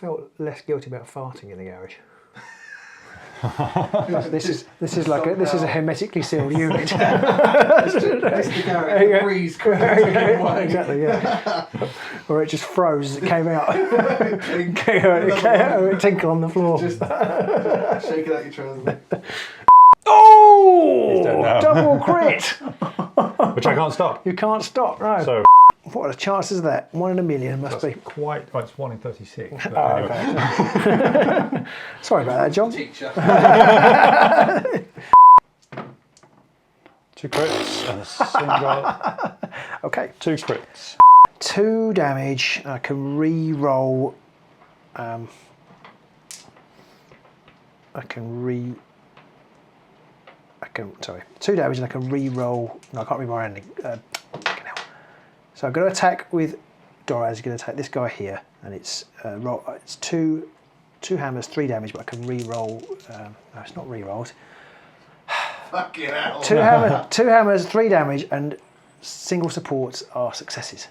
felt less guilty about farting in the garage. this is a hermetically sealed unit. It's the garage, the breeze coming away. Exactly, yeah. Or it just froze as it came out. It tinkled on the floor. Just shaking out your trousers. Oh! Double crit! Which I can't stop. You can't stop, no. So what are the chances of that? 1 in a million must be. Quite. Well, it's 1 in 36. But Oh, anyway. okay. Sorry about that, John. Teacher. 2 crits and a single. Okay. 2 crits. 2 damage. I can re-roll. Sorry. 2 damage and I can re-roll. No, I can't re-roll anything. So I'm going to attack with Doraz. He's going to attack this guy here, and it's it's two hammers, 3 damage, but I can re-roll. No, it's not re-rolled. Fucking hell. 2 hammers, 3 damage, and single supports are successes.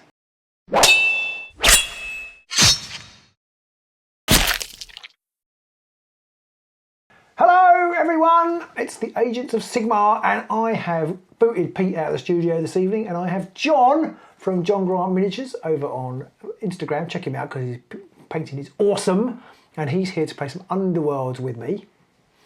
Hello everyone, it's the Agents of Sigmar, and I have booted Pete out of the studio this evening, and I have Jon from Jon Grant Miniatures over on Instagram. Check him out because his painting is awesome, and he's here to play some Underworlds with me.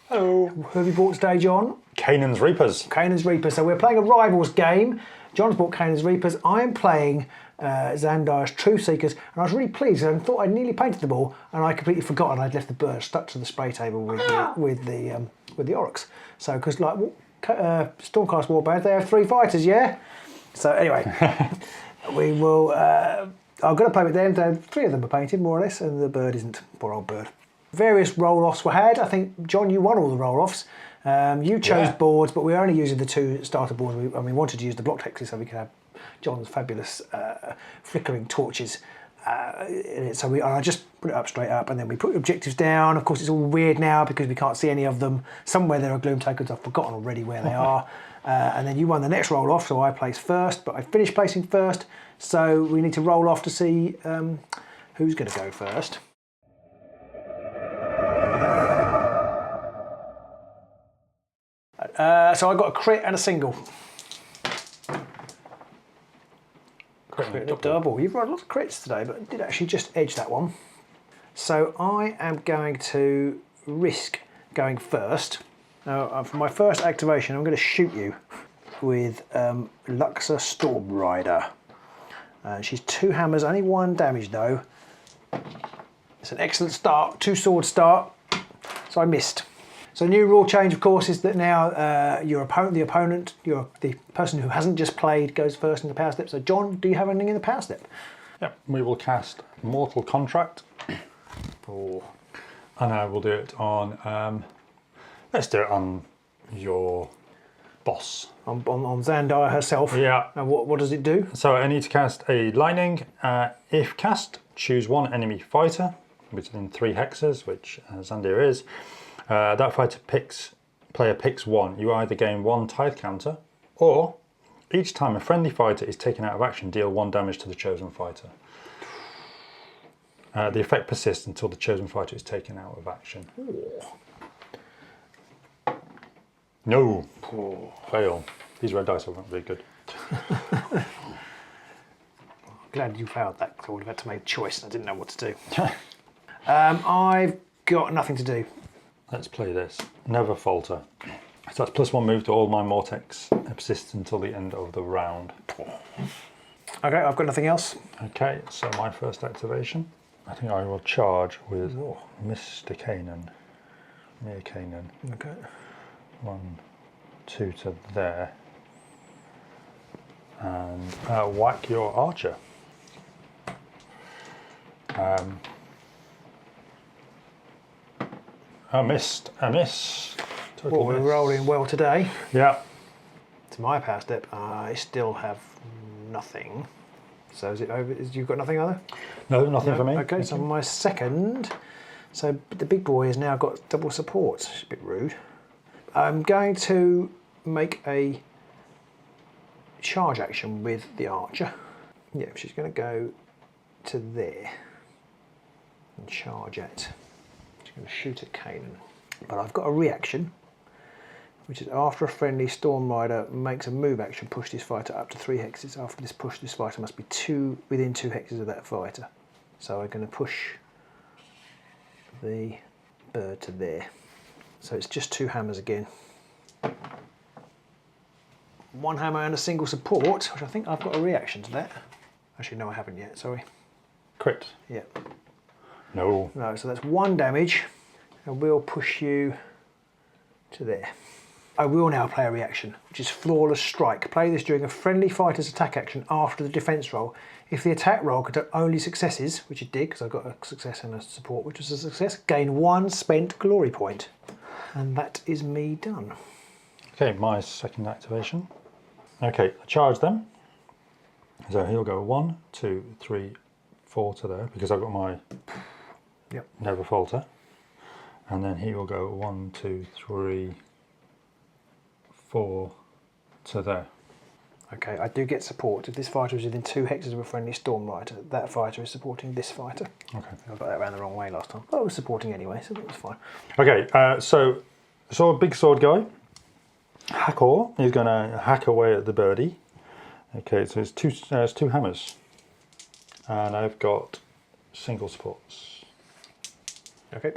Hello. Who have you bought today, Jon? Kainans Reapers. Kainans Reapers. So we're playing a Rivals game. Jon's bought Kainans Reapers. I'm playing Xandire's Truthseekers, and I was really pleased. I thought I'd nearly painted them all, and I completely forgotten I'd left the bird stuck to the spray table with the Oryx. So because like Stormcast Warbands, they have 3 fighters, yeah. So anyway, we will. I'm going to play with them. 3 of them are painted more or less, and the bird isn't. Poor old bird. Various roll-offs were had. I think Jon, you won all the roll-offs. You chose boards, but we were only using the 2 starter boards. We wanted to use the block texts so we could have Jon's fabulous flickering torches in it. So I just put it up straight up, and then we put objectives down. Of course, it's all weird now because we can't see any of them. Somewhere there are gloom tokens. I've forgotten already where they are. And then you won the next roll-off, so I placed first, but I finished placing first. So we need to roll off to see who's going to go first. So I got a crit and a single. Crit and a double. You've rolled lots of crits today, but I did actually just edge that one. So I am going to risk going first. Now, for my first activation, I'm going to shoot you with Luxa Storm Rider. She's 2 hammers, only 1 damage though. It's an excellent start, 2 sword start. So I missed. So the new rule change, of course, is that now the person who hasn't just played goes first in the power step. So Jon, do you have anything in the power step? Yep, we will cast Mortal Contract. And I will do it on, let's do it on your boss. On Xandire herself? Yeah. And what does it do? So I need to cast a Lightning. If cast, choose 1 enemy fighter within 3 hexes, which Xandire is. That fighter player picks 1. You either gain 1 tithe counter, or each time a friendly fighter is taken out of action, deal 1 damage to the chosen fighter. The effect persists until the chosen fighter is taken out of action. No. Fail. These red dice aren't very good. Glad you failed that, because I would have had to make a choice and I didn't know what to do. I've got nothing to do. Let's play this. Never falter. So that's +1 move to all my Mortex. It persists until the end of the round. Okay, I've got nothing else. Okay, so my first activation. I think I will charge with Mr. Kainan. Near Kainan. Okay. 1, 2 to there. And whack your archer. I missed. Total We're miss. rolling well today. Yeah. To my power step, I still have nothing. So is it over? You've got nothing either? No, nothing for me. Okay, so my second. So the big boy has now got double support. It's a bit rude. I'm going to make a charge action with the archer. Yeah, she's going to go to there. and charge it. Just going to shoot at Kainan. But I've got a reaction, which is after a friendly Storm Rider makes a move action, push this fighter up to 3 hexes. After this push, this fighter must be within 2 hexes of that fighter. So I'm going to push the bird to there. So it's just 2 hammers again. 1 hammer and a single support, which I think I've got a reaction to that. Actually, no, I haven't yet, sorry. Crit. Yeah. No. No, so that's 1 damage, and we'll push you to there. I will now play a reaction, which is Flawless Strike. Play this during a friendly fighter's attack action after the defense roll. If the attack roll could have only successes, which it did, because I got a success and a support, which was a success, gain 1 spent glory point. And that is me done. Okay, my second activation. Okay, I charge them. So he'll go 1, 2, 3, 4 to there, because I've got my Never Falter. And then he will go 1, 2, 3, 4 to there. Okay, I do get support. If this fighter is within 2 hexes of a friendly Storm Rider, that fighter is supporting this fighter. Okay. I got that around the wrong way last time. But I was supporting anyway, so that was fine. Okay, so a big sword guy. Hackor, he's going to hack away at the birdie. Okay, so it's 2 hammers. And I've got single supports. Okay.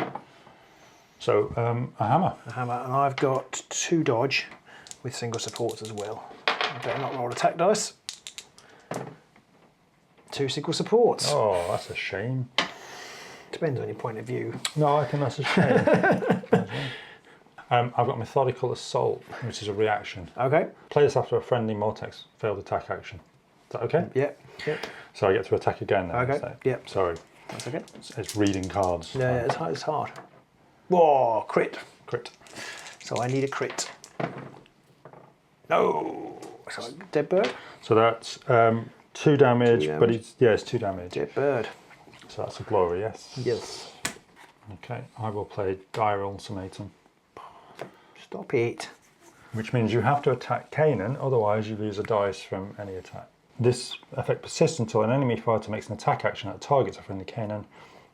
So a hammer. A hammer, and I've got 2 dodge with single supports as well. I better not roll attack dice. 2 single supports. Oh, that's a shame. Depends on your point of view. No, I think that's a shame. I've got Methodical Assault, which is a reaction. Okay. Play this after a friendly Mortex failed attack action. Is that okay? Yep. Yep. So I get to attack again then. Okay. Instead. Yep. Sorry. That's okay. It's reading cards. Yeah, it's hard. Whoa, crit. Crit. So I need a crit. No. So dead bird. So that's 2 damage, but it's 2 damage. Dead bird. So that's a glory, yes? Yes. Okay, I will play Dire Ultimatum. Stop it. Which means you have to attack Kainan, otherwise you lose a dice from any attack. This effect persists until an enemy fighter makes an attack action that targets a friendly Kainan,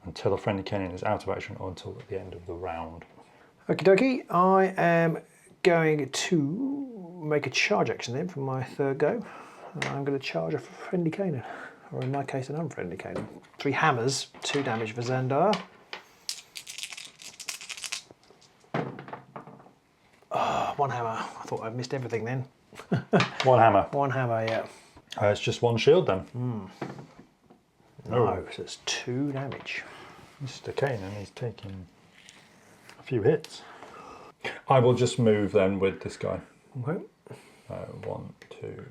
until a friendly Kainan is out of action, or until the end of the round. Okie dokie, I am going to make a charge action then for my 3rd go. I'm going to charge a friendly Kainan, or in my case an unfriendly Kainan. 3 hammers, 2 damage for Xandire. Oh, 1 hammer. I thought I'd missed everything then. 1 hammer. 1 hammer, yeah. It's just 1 shield then. No, so it's 2 damage. Mr. Kainan is taking a few hits. I will just move then with this guy. Okay. 1, 2,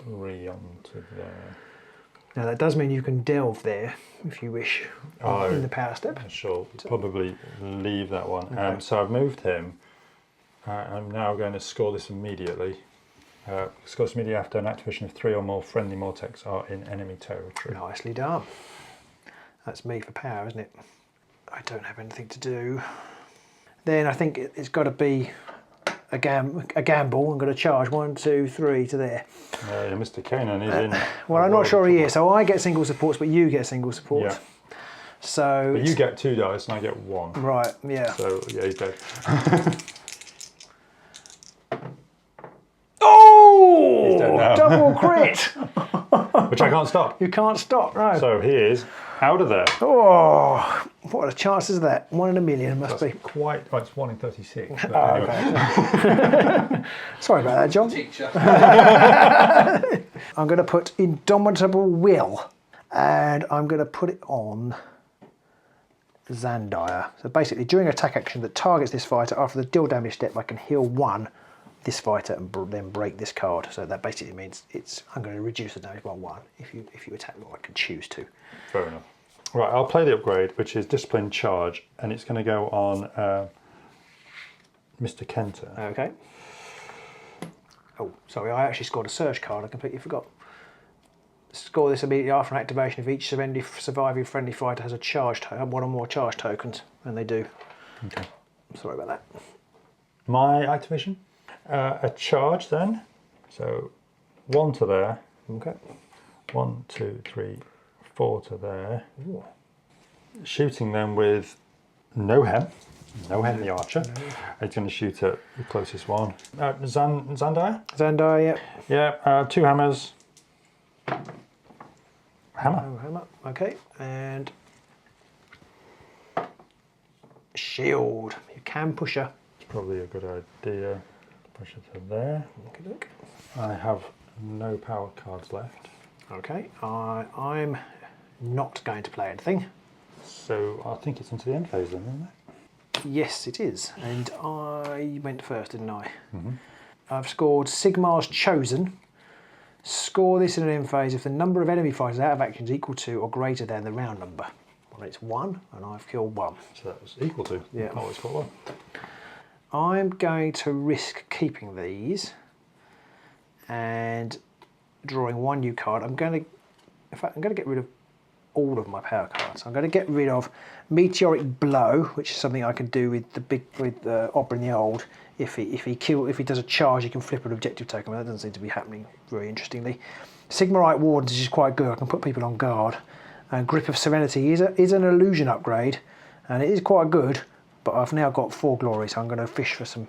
3 onto there. Now that does mean you can delve there if you wish in the power step. I shall probably leave that one. Okay. So I've moved him. I'm now going to score this immediately. Score this immediately after an activation of 3 or more friendly Mortex are in enemy territory. Nicely done. That's me for power, isn't it? I don't have anything to do. Then I think it's got to be a gamble. I'm going to charge 1, 2, 3 to there. Mr. Kainan is in. Well, I'm not sure he is. So I get single supports, but you get single supports. Yeah. So but you get 2 dice and I get 1. Right. Yeah. So yeah, he's dead. Oh! He's dead now. Double crit. Which I can't stop. You can't stop. No. So he is out of there. Oh, what are the chances of that? 1 in a million must be. Quite. Well, it's 1 in 36. But Oh, anyway. okay. Sorry about that, John. Teacher. I'm going to put Indomitable Will, and I'm going to put it on Xandire. So basically, during an attack action that targets this fighter, after the deal damage step, I can heal 1 this fighter and then break this card. So that basically means I'm going to reduce the damage by 1 if you attack what I can choose to. Fair enough. Right, I'll play the upgrade, which is Discipline Charge, and it's going to go on Mr. Kenter. Okay. Oh, sorry, I actually scored a surge card. I completely forgot. Score this immediately after an activation if each surviving friendly fighter has a charge token, 1 or more charge tokens, and they do. Okay. Sorry about that. My activation? A charge then. So 1 to there. Okay. 1, 2, 3, 4 to there. Ooh. Shooting them with no hem the archer. It's going to shoot at the closest one. Xandire? Xandire, yeah. Yeah, 2 hammers. Hammer. Oh, hammer. Okay, and shield. You can push her. It's probably a good idea. Push it to there. Okay, look. I have no power cards left. Okay, I'm not going to play anything. So I think it's into the end phase then, isn't it? Yes, it is. And I went first, didn't I? I've scored Sigmar's Chosen. Score this in an end phase if the number of enemy fighters out of action is equal to or greater than the round number. Well, it's 1, and I've killed 1. So that was equal to. Yeah. Oh, it's got 1. I'm going to risk keeping these and drawing 1 new card. In fact, I'm going to get rid of all of my power cards. I'm going to get rid of Meteoric Blow, which is something I can do with Obrin the Old. If he does a charge, he can flip an objective token. That doesn't seem to be happening very interestingly. Sigmarite Wardens is quite good. I can put people on guard. And Grip of Serenity is an illusion upgrade, and it is quite good. But I've now got 4 glory, so I'm going to fish for some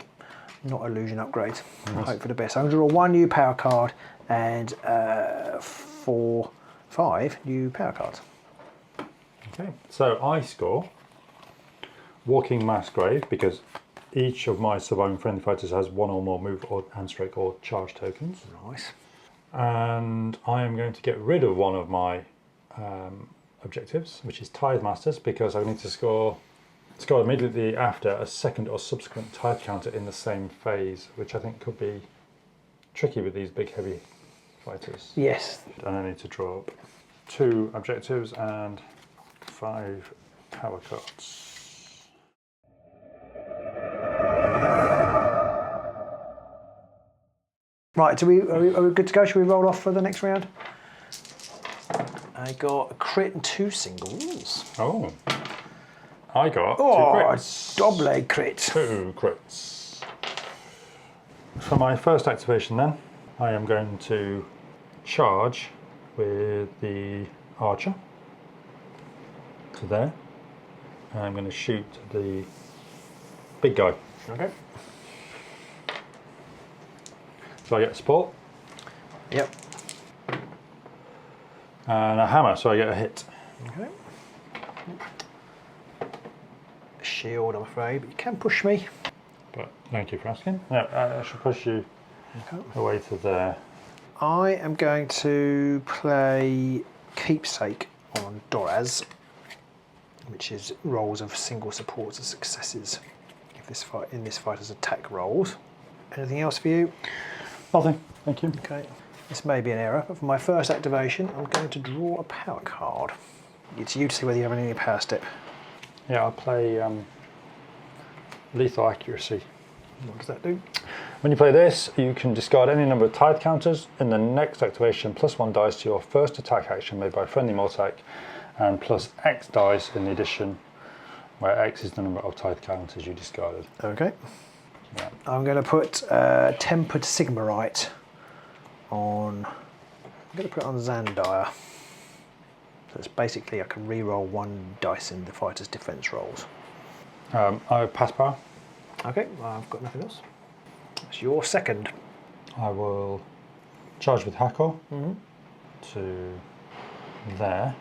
not illusion upgrades. Nice. Hope for the best. I'm going to draw 1 new power card and 5 new power cards. Okay, so I score Walking Mass Grave because each of my surviving friendly fighters has 1 or more move or hand-strike or charge tokens. Nice. And I am going to get rid of one of my objectives, which is Tithe Masters, because I need to score immediately after a second or subsequent tithe counter in the same phase, which I think could be tricky with these big heavy fighters. Yes. And I need to draw up 2 objectives and 5 power cards. Right, are we good to go? Should we roll off for the next round? I got a crit and 2 singles. Oh. I got 2 crits. Double crit. 2 crits. For my first activation then, I am going to charge with the archer to there. And I'm going to shoot the big guy. Okay. So I get a support. Yep. And a hammer, so I get a hit. Okay. Shield, I'm afraid, but you can push me. But thank you for asking. Yeah, I should push you away to there. I am going to play Keepsake on Doraz, which is rolls of single supports and successes in this fighter's attack rolls. Anything else for you? Nothing, thank you. Okay. This may be an error, but for my first activation, I'm going to draw a power card. It's you to see whether you have any power step. Yeah, I'll play Lethal Accuracy. What does that do? When you play this, you can discard any number of tithe counters. In the next activation, +1 dice to your first attack action made by friendly Mortec, and plus X dice in the addition, where X is the number of tithe counters you discarded. Okay. Yeah. I'm going to put Tempered Sigmarite on. I'm going to put it on Xandire. So it's basically I can re-roll 1 dice in the fighter's defense rolls. I have pass power. Okay, well, I've got nothing else. That's your second. I will charge with Hackle to there.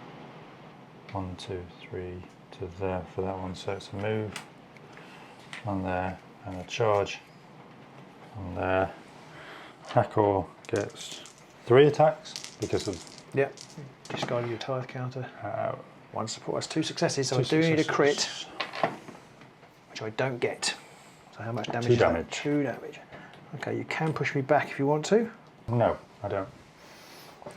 1, 2, 3 to there for that one. So it's a move on there and a charge on there. Hackle gets 3 attacks because of. Yep. Discarded your tithe counter. 1 support has 2 successes, so I do need a crit, which I don't get. So how much damage? 2 is damage. That? 2 damage. Okay, you can push me back if you want to. No, I don't.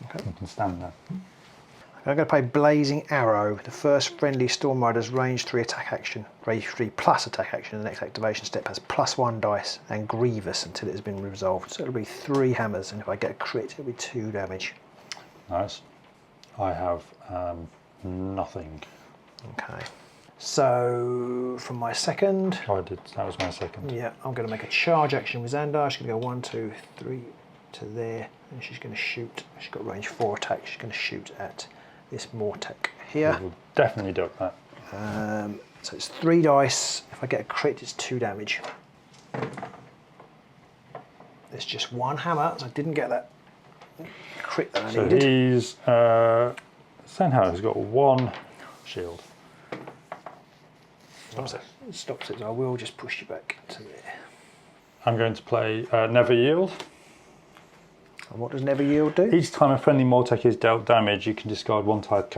Okay. You can stand there. I'm going to play Blazing Arrow. The first friendly Storm Rider's range 3 attack action, range 3 plus attack action. The next activation step has +1 dice and Grievous until it has been resolved. So it'll be 3 hammers, and if I get a crit, it'll be 2 damage. Nice. I have nothing. Okay. So from my second. Oh, I did. That was my second. Yeah, I'm going to make a charge action with Xandire. She's going to go 1, 2, 3 to there, and she's going to shoot. She's got range 4 attack. She's going to shoot at this Mortek here. We'll definitely duck that. So it's 3 dice. If I get a crit, it's 2 damage. There's just 1 hammer, so I didn't get that crit that I So needed. he's somehow he's got 1 shield. Stops it. It stops it, so I will just push you back to there. I'm going to play Never Yield. And what does Never Yield do? Each time a friendly Mortek is dealt damage, you can discard 1 tithe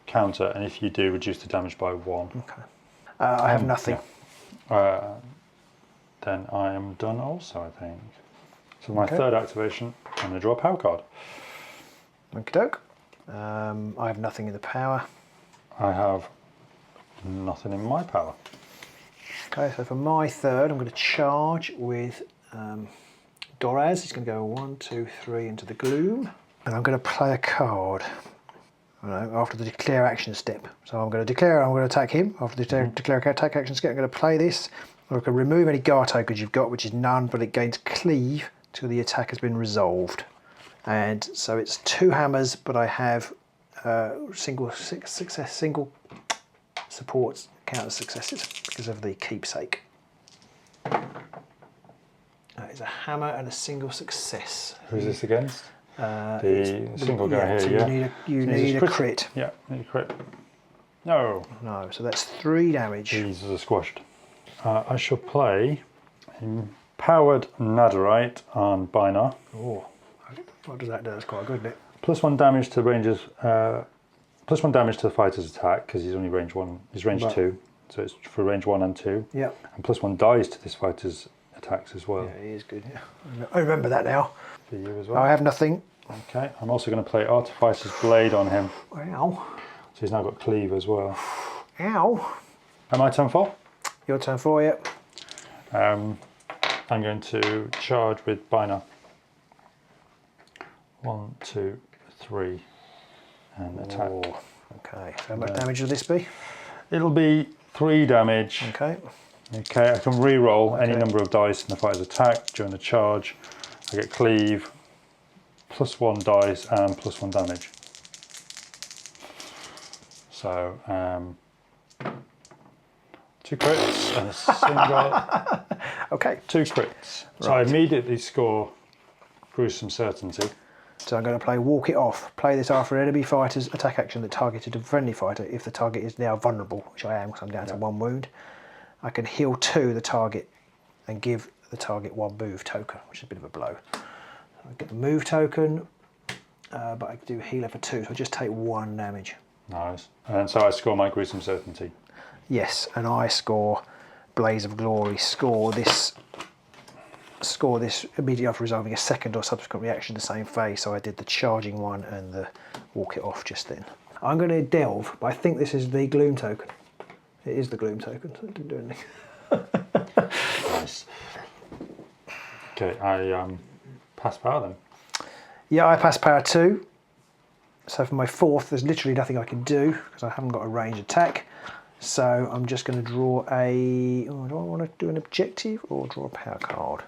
counter, and if you do, reduce the damage by 1. Okay. I have nothing. Yeah. Then I am done also, I think. So my third activation, I'm going to draw a power card. Okie doke. I have nothing in the power. I have nothing in my power. Okay, so for my third, I'm going to charge with Doraz. He's going to go 1, 2, 3 into the gloom. And I'm going to play a card after the declare action step. So I'm going to declare I'm going to attack him. After the declare attack action step, I'm going to play this. I'm going to remove any guard tokens you've got, which is none, but it gains cleave till the attack has been resolved. And so it's 2 hammers, but I have single supports counter successes because of the keepsake. That is a hammer and a single success. Who's this against? The single guy so here, yeah. You need a crit. Yeah, need a crit. No. No, so that's 3 damage. These are squashed. I shall play Empowered Netherite on Binar. Oh, what does that do? That's quite good, isn't it? +1 damage to ranges. +1 damage to the fighter's attack because he's only range 1. He's range 2, so it's for range 1 and 2. Yeah. And +1 dies to this fighter's attacks as well. Yeah, he is good. Yeah. I remember that now. For you as well. I have nothing. Okay. I'm also going to play Artificer's Blade on him. Ow. So he's now got cleave as well. Ow. Am I turn 4? Your turn 4, yep. I'm going to charge with Binar. 1, 2, 3, and attack. Oh, okay. So how much damage will this be? It'll be 3 damage. Okay. Okay, I can re-roll any number of dice in the fighter's attack during the charge. I get cleave, +1 dice, and +1 damage. So, 2 crits and a single. Okay. 2 crits. So I immediately score Gruesome Certainty. So I'm going to play Walk It Off. Play this after an enemy fighter's attack action that targeted a friendly fighter if the target is now vulnerable, which I am because I'm down to 1 wound. I can heal 2 the target and give the target 1 move token, which is a bit of a blow. So I get the move token, but I do healer for 2, so I just take 1 damage. Nice. And so I score my Gruesome Certainty. Yes, and I score Blaze of Glory, score this immediately after resolving a second or subsequent reaction in the same phase. So I did the charging one and the Walk It Off just then. I'm going to delve, but I think this is the gloom token. It is the gloom token, so it didn't do anything. Nice. Okay, I pass power then. Yeah, I pass power 2. So for my 4th, there's literally nothing I can do because I haven't got a ranged attack. So I'm just going to draw a... Oh, do I want to do an objective or draw a power card?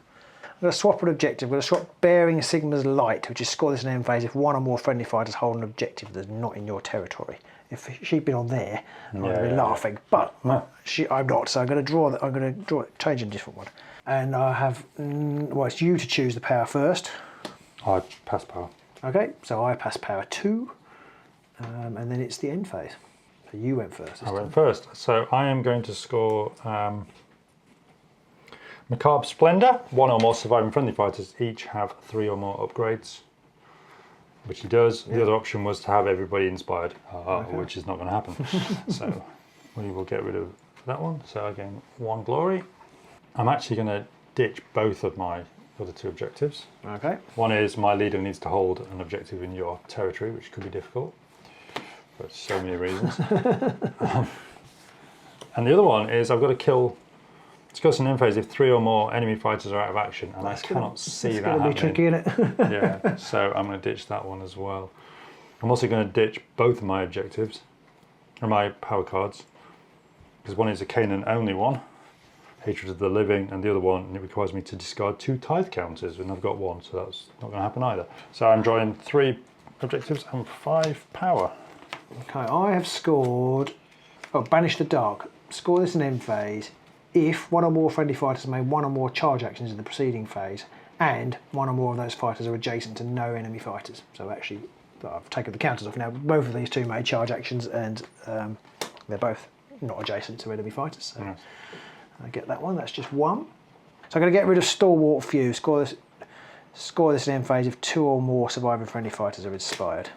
I'm going to swap an objective. I'm going to swap Bearing Sigma's Light, which is score this in end phase if 1 or more friendly fighters hold an objective that's not in your territory. If she'd been on there, I would have been laughing. But I'm not, so I'm going to draw that. I'm going to draw it, change a different one. And I have... well, it's you to choose the power first. I pass power. Okay, so I pass power 2, and then it's the end phase. So you went first. I went first. So I am going to score Macabre Splendor. 1 or more surviving friendly fighters each have 3 or more upgrades, which he does. The other option was to have everybody inspired, which is not going to happen. So we will get rid of that one. So I gain 1 glory. I'm actually going to ditch both of my other 2 objectives. Okay. One is my leader needs to hold an objective in your territory, which could be difficult for so many reasons. And the other one is I've got to kill. Discuss an end phase if 3 or more enemy fighters are out of action, and I cannot see that happening. It's going to be tricky, isn't it? Yeah, so I'm going to ditch that one as well. I'm also going to ditch both of my objectives, or my power cards, because one is a Kainan only one, Hatred of the Living, and the other one, it requires me to discard 2 tithe counters, and I've got 1, so that's not going to happen either. So I'm drawing 3 objectives and 5 power. Okay, I have scored. Oh, Banish the Dark. Score this in end phase if one or more friendly fighters have made one or more charge actions in the preceding phase, and one or more of those fighters are adjacent to no enemy fighters. So actually, I've taken the counters off now. Both of these two made charge actions, and they're both not adjacent to enemy fighters. So I get that one. That's just one. So I'm going to get rid of Stalwart Few. Score this in end phase if two or more surviving friendly fighters are inspired.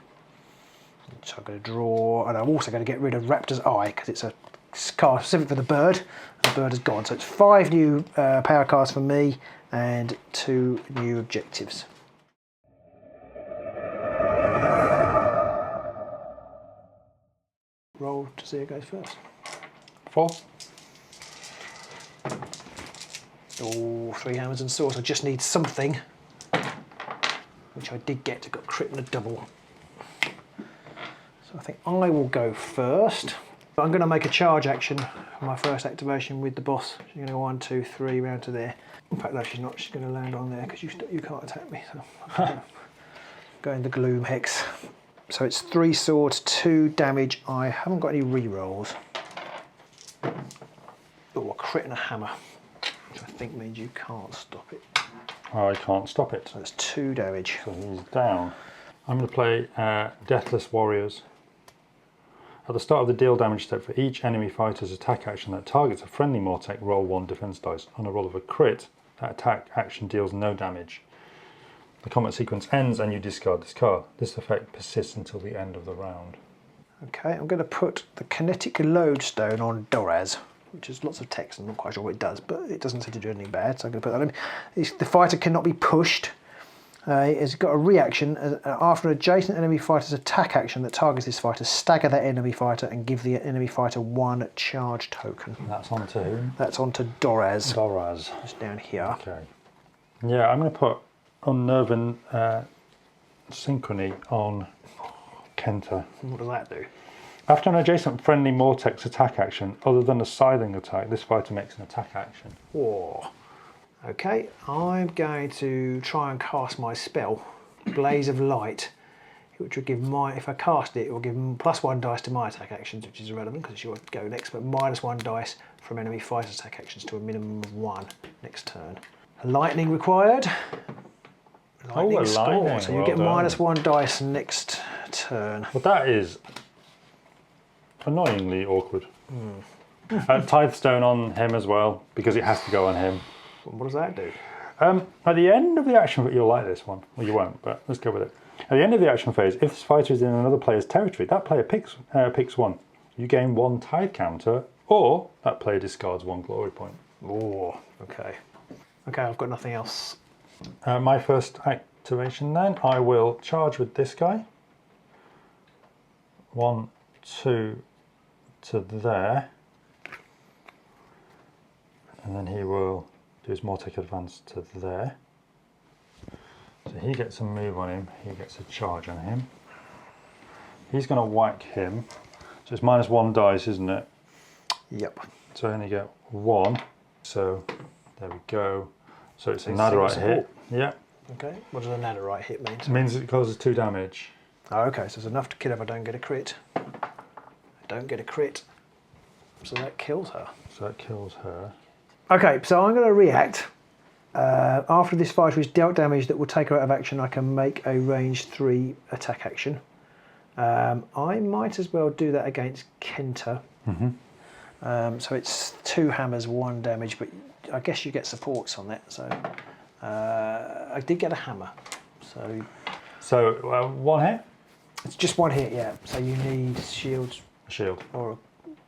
So I'm going to draw, and I'm also going to get rid of Raptor's Eye because it's a card specific for the bird. The bird is gone. So it's 5 new power cards for me and 2 new objectives. Roll to see who goes first. 4. Oh, 3 hammers and swords. I just need something, which I did get. I got crit and a double. So I think I will go first. I'm going to make a charge action for my first activation with the boss. She's going to go 1, 2, 3 round to there. In fact, no, she's not. She's going to land on there because you can't attack me. So go in the Gloom Hex. So it's 3 swords, 2 damage. I haven't got any re-rolls. Oh, a crit and a hammer, which I think means you can't stop it. I can't stop it. So that's 2 damage. So he's down. I'm going to play Deathless Warriors. At the start of the deal damage step, for each enemy fighter's attack action that targets a friendly Mortec, roll 1 defense dice. On a roll of a crit, that attack action deals no damage. The combat sequence ends and you discard this card. This effect persists until the end of the round. Okay, I'm going to put the Kinetic Lodestone on Doraz, which is lots of text. I'm not quite sure what it does, but it doesn't seem to do anything bad, so I'm going to put that in. The fighter cannot be pushed. It's got a reaction. After an adjacent enemy fighter's attack action that targets this fighter, stagger that enemy fighter and give the enemy fighter 1 charge token. That's on to who? That's on to Doraz. Doraz. It's down here. Okay. Yeah, I'm going to put Unnerving Synchrony on Kenta. What does that do? After an adjacent friendly Mortec's attack action, other than a scything attack, this fighter makes an attack action. Whoa. Okay, I'm going to try and cast my spell, Blaze of Light, which will give if I cast it, it will give +1 dice to my attack actions, which is irrelevant because you go next, but -1 dice from enemy fighters' attack actions to a minimum of 1 next turn. Lightning required. Lightning score, lightning. so you Well get done. -1 dice next turn. Well, that is annoyingly awkward. Tithe on him as well, because it has to go on him. What does that do? At the end of the action, you'll like this one. Well, you won't, but let's go with it. At the end of the action phase, if this fighter is in another player's territory, that player picks 1. You gain 1 tithe counter, or that player discards 1 glory point. Oh, okay. Okay, I've got nothing else. My first activation then, I will charge with this guy. 1, 2 to there. And then he will do his Mortec advance to there. So he gets a move on him, he gets a charge on him. He's going to whack him. So it's -1 dice, isn't it? Yep. So I only get 1. So there we go. So it's a So Nadarite support. hit. Yeah. Okay, what does a Nadarite hit mean? It means it causes 2 damage. Oh, okay, so it's enough to kill if I don't get a crit. I don't get a crit, so that kills her. So that kills her. Okay, so I'm going to react. After this fighter is dealt damage that will take her out of action, I can make a range 3 attack action. I might as well do that against Kenta. So it's 2 hammers, 1 damage, but I guess you get supports on that. So I did get a hammer. So 1 hit? It's just 1 hit, yeah. So you need shields. A shield. Or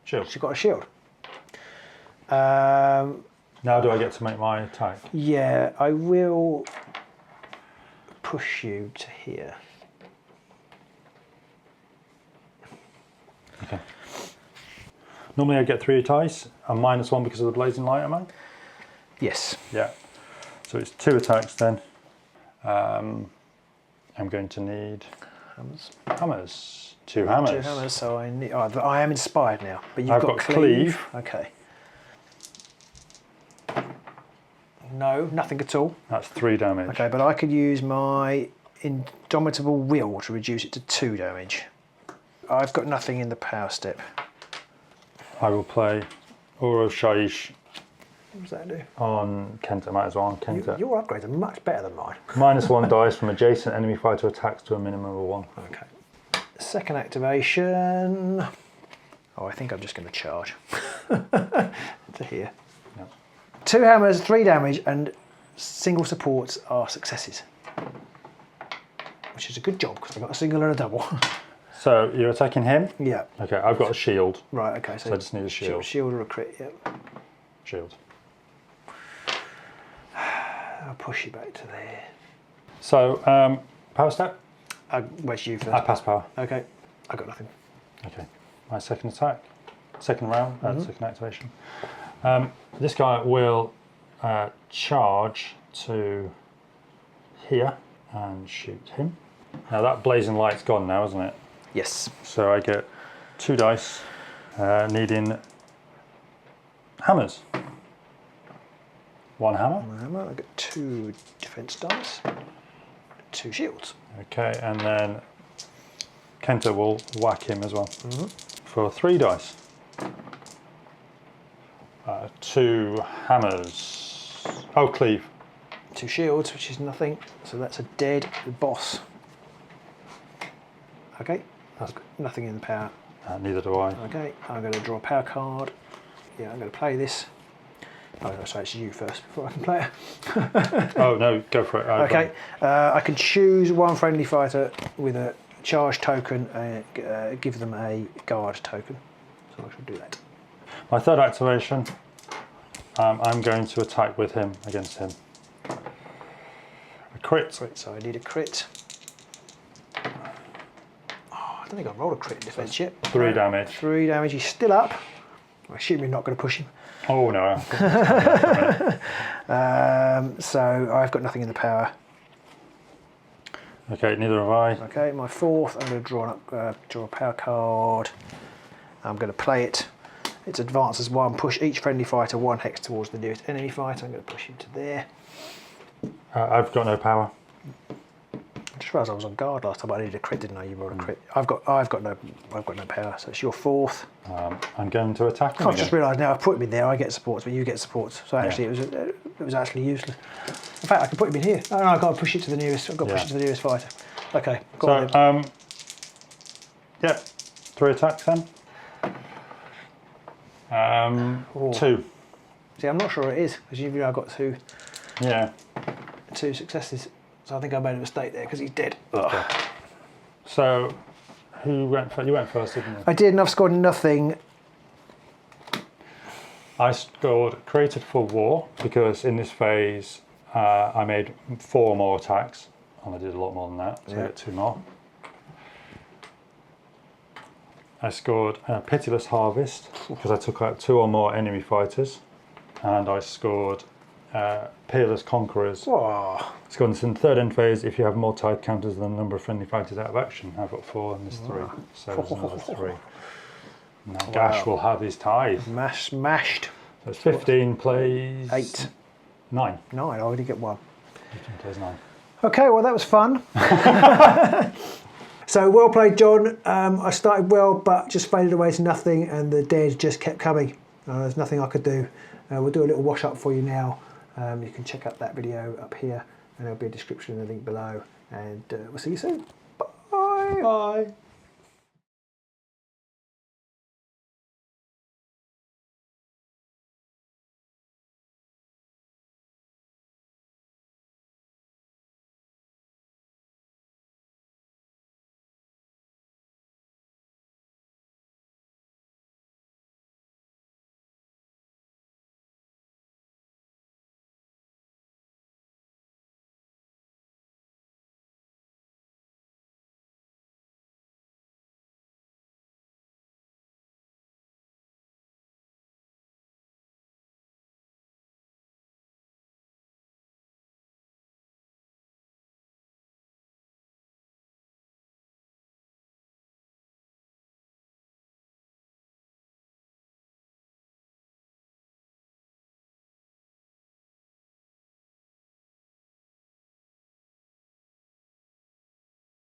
Shield. she's got a shield. Now do I get to make my attack? Yeah, I will push you to here. Okay. Normally I get 3 dice. I'm -1 because of the blazing light, am I? Yes. Yeah. So it's 2 attacks then. I'm going to need hammers. 2 hammers. 2 hammers, so I need. Oh, but I am inspired now. But you've I've got got cleave. Okay. No, nothing at all. That's 3 damage. Okay, but I could use my Indomitable Will to reduce it to 2 damage. I've got nothing in the power step. I will play Uro Shaish What does that do? on Kenta, might as well on Kenta. Your upgrades are much better than mine. -1 dice from adjacent enemy fighter attacks to a minimum of 1. Okay. Second activation. Oh, I think I'm just going to charge. To here. Yep. 2 hammers, 3 damage, and single supports are successes. Which is a good job because I've got a single and a double. So you're attacking him? Yeah. Okay, I've got a shield. Right, okay. So I just need a shield. Shield or a crit, yep. Shield. I'll push you back to there. So, power step? Where's you first? I pass power. Okay. I got nothing. Okay. My second attack. Second round, second activation. This guy will charge to here and shoot him. Now that blazing light's gone now, isn't it? Yes. So I get 2 dice, needing hammers. 1 hammer. I got 2 defense dice, 2 shields. Okay, and then Kenta will whack him as well for 3 dice. 2 hammers. Oh, cleave. 2 shields, which is nothing. So that's a dead boss. Okay. I've got nothing in the power. Neither do I. Okay. I'm going to draw a power card. Yeah, I'm going to play this. Oh, no, sorry, it's you first before I can play it. Oh no, go for it. Okay. I can choose 1 friendly fighter with a charge token and give them a guard token. So I shall do that. My third activation, I'm going to attack with him, against him. A crit. So I need a crit. Oh, I don't think I've rolled a crit in defense yet. 3 damage. 3 damage. He's still up. I assume you're not going to push him. Oh no. So I've got nothing in the power. Okay, neither have I. Okay, my 4th, I'm going to draw a power card. I'm going to play it. It's advances 1. Push each friendly fighter 1 hex towards the nearest enemy fighter. I'm going to push him to there. I've got no power. I just realised I was on guard last time. I needed a crit, didn't I? You rolled a crit. I've got no power. So it's your 4th. I'm going to attack him I've again. just realised now I've put him in there. I get supports, but you get supports. So actually, it was actually useless. In fact, I can put him in here. Oh no, I've got to push it to the nearest. I've got to push it to the nearest fighter. Okay. Go on. Yep. 3 attacks then. 2. See, I'm not sure it is because usually I've got 2 Yeah. successes. So I think I made a mistake there because he's dead. Okay. So, who went first? You went first, didn't you? I did, and I've scored nothing. I scored created for war because in this phase I made 4 more attacks, and I did a lot more than that, so I get 2 more. I scored Pitiless Harvest because I took out 2 or more enemy fighters, and I scored Peerless Conquerors. Whoa. Scored this in the third end phase if you have more tide counters than the number of friendly fighters out of action. I've got 4 and there's 3, so there's another 3. Now Gash will have his tithe. Smashed. So it's 15 plays 8. 9. 9. I already get 1. 15 plays 9. Okay, well that was fun. So well played, John. I started well, but just faded away to nothing, and the dead just kept coming. There's nothing I could do. We'll do a little wash up for you now. You can check out that video up here, and there'll be a description and a link below. And we'll see you soon. Bye. Bye.